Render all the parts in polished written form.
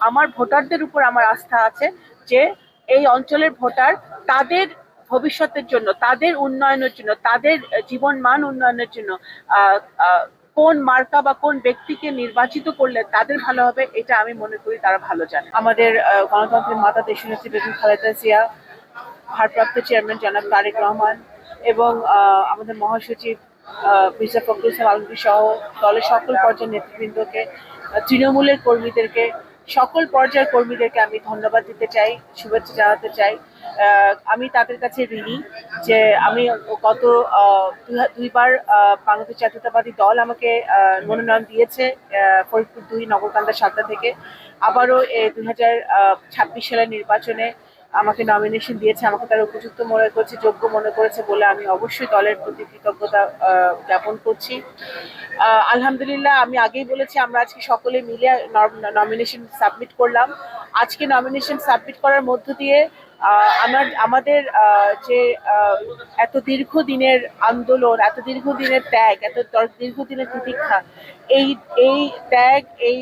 আমার ভোটারদের উপর আমার আস্থা আছে যে এই অঞ্চলের ভোটার তাদের ভবিষ্যতের জন্য, তাদের উন্নয়নের জন্য, তাদের জীবন মান উন্নয়নের জন্য কোন মার্কা বা কোন ব্যক্তিকে নির্বাচিত করলে তাদের ভালো হবে, এটা আমি মনে করি তারা ভালো জানে। আমাদের গণতন্ত্রের মাতা দেশনেত্রী বেগম খালেদা জিয়া, ভারপ্রাপ্ত চেয়ারম্যান জনাব তারেক রহমান এবং আমাদের মহাসচিব মির্জা ফখরুল ইসলাম আলমগীর সহ দলের সকল পর্যায়ের নেতৃবৃন্দকে, তৃণমূলের কর্মীদেরকে, সকল পর্যায়ের কর্মীদেরকে আমি ধন্যবাদ দিতে চাই, শুভেচ্ছা জানাতে চাই। আমি তাদের কাছে ঋণী যে আমি গত দুইবার বাংলাদেশ জাতীয়তাবাদী দল আমাকে মনোনয়ন দিয়েছে ফরিদপুর 2 নগরকান্দা 7 থেকে। আবারও 2026 সালের নির্বাচনে আমাকে নমিনেশন দিয়েছে, আমাকে তারা উপযুক্ত মনে করেছে, যোগ্য মনে করেছে বলে আমি অবশ্যই দলের প্রতি কৃতজ্ঞতা জ্ঞাপন করছি। আলহামদুলিল্লাহ, আমি আগেই বলেছি আমরা আজকে সকলে মিলে নমিনেশন সাবমিট করলাম। আজকে নমিনেশন সাবমিট করার মধ্য দিয়ে আমাদের যে এত দীর্ঘদিনের আন্দোলন, এত দীর্ঘদিনের ত্যাগ, এত দীর্ঘদিনের প্রতীক্ষা, এই এই ত্যাগ, এই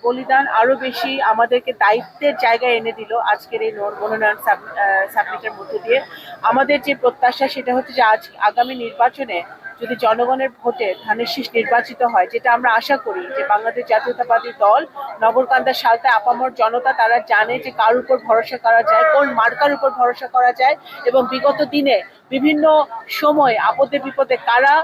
বলিদান আরো বেশি আমাদেরকে দায়িত্বের জায়গায় এনে দিল আজকের এই মনোনয়ন সাবমিটের মধ্য দিয়ে। আমাদের যে প্রত্যাশা সেটা হচ্ছে যে আগামী নির্বাচনে যদি জনগণের ভোটে ধানের শীষ নির্বাচিত হয়, যেটা আমরা আশা করি যে বাংলাদেশ জাতীয়তাবাদী দল, নগরকান্দা সালতা আপামর জনতা তারা জানে যে কার উপর ভরসা করা যায়, কোন মার্কার উপর ভরসা করা যায়, এবং বিগত দিনে বিভিন্ন সময় আপদে বিপদে কারা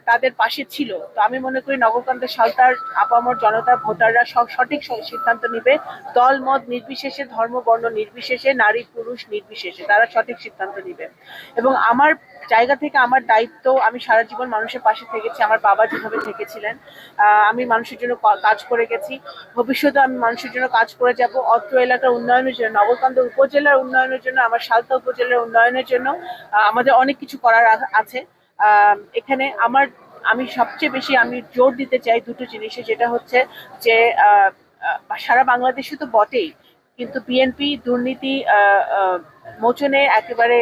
তাদের পাশে ছিল। তো আমি মনে করি নগরকান্দা সালতার আপামর জনতা ভোটাররা সঠিক সিদ্ধান্ত নিবে, দল মত নির্বিশেষে, ধর্ম বর্ণ নির্বিশেষে, নারী পুরুষ নির্বিশেষে তারা সঠিক সিদ্ধান্ত নিবে। এবং আমার জায়গা থেকে আমার দায়িত্ব, আমি সারা জীবন মানুষের পাশে থেকেছি, আমার বাবা যেভাবে থেকেছিলেন, আমি মানুষের জন্য কাজ করে গেছি, ভবিষ্যতে আমি মানুষের জন্য কাজ করে যাব। অত্র এলাকার উন্নয়নের জন্য, নগরকান্দা উপজেলার উন্নয়নের জন্য, আমার সালতা উপজেলার উন্নয়নের জন্য আমাদের অনেক কিছু করার আছে। এখানে আমি সবচেয়ে বেশি জোর দিতে চাই দুটো জিনিসে, যেটা হচ্ছে যে সারা বাংলাদেশে তো বটেই, কিন্তু বিএনপি দুর্নীতি মোচনে একেবারে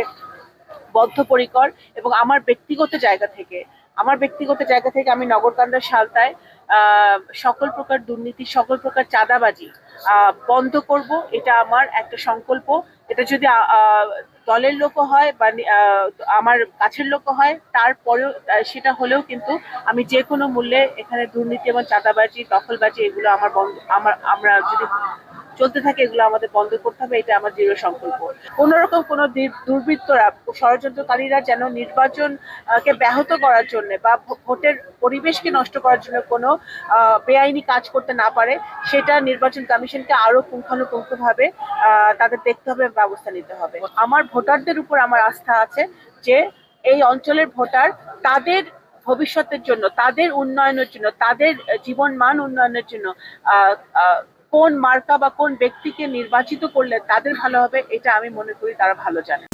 বদ্ধপরিকর। এবং আমার ব্যক্তিগত জায়গা থেকে আমি নগরকান্দার সালতায় সকল প্রকার দুর্নীতি, সকল প্রকার চাঁদাবাজি বন্ধ করব, এটা আমার একটা সংকল্প। এটা যদি দলের লোক হয় বা আমার কাছের লোক হয়, তারপরেও সেটা হলেও কিন্তু আমি যে কোনো মূল্যে এখানে দুর্নীতি এবং চাঁদাবাজি, দখলবাজি এগুলো আমরা যদি চলতে থাকে এগুলো আমাদের বন্ধ করতে হবে, এটা আমার দৃঢ় সংকল্প। কোনোরকম কোনো দুর্বৃত্তরা, ষড়যন্ত্রকারীরা যেন নির্বাচনকে ব্যাহত করার জন্য বা ভোটের পরিবেশকে নষ্ট করার জন্য কোনো বেআইনি কাজ করতে না পারে, সেটা নির্বাচন কমিশনকে আরো পুঙ্খানুপুঙ্খভাবে তাদের দেখতে হবে, ব্যবস্থা নিতে হবে। আমার ভোটারদের উপর আমার আস্থা আছে যে এই অঞ্চলের ভোটার তাদের ভবিষ্যতের জন্য, তাদের উন্নয়নের জন্য, তাদের জীবন মান উন্নয়নের জন্য কোন মার্কা বা কোন ব্যক্তিকে নির্বাচিত করলে তাদের ভালো হবে, এটা আমি মনে করি তারা ভালো জানে।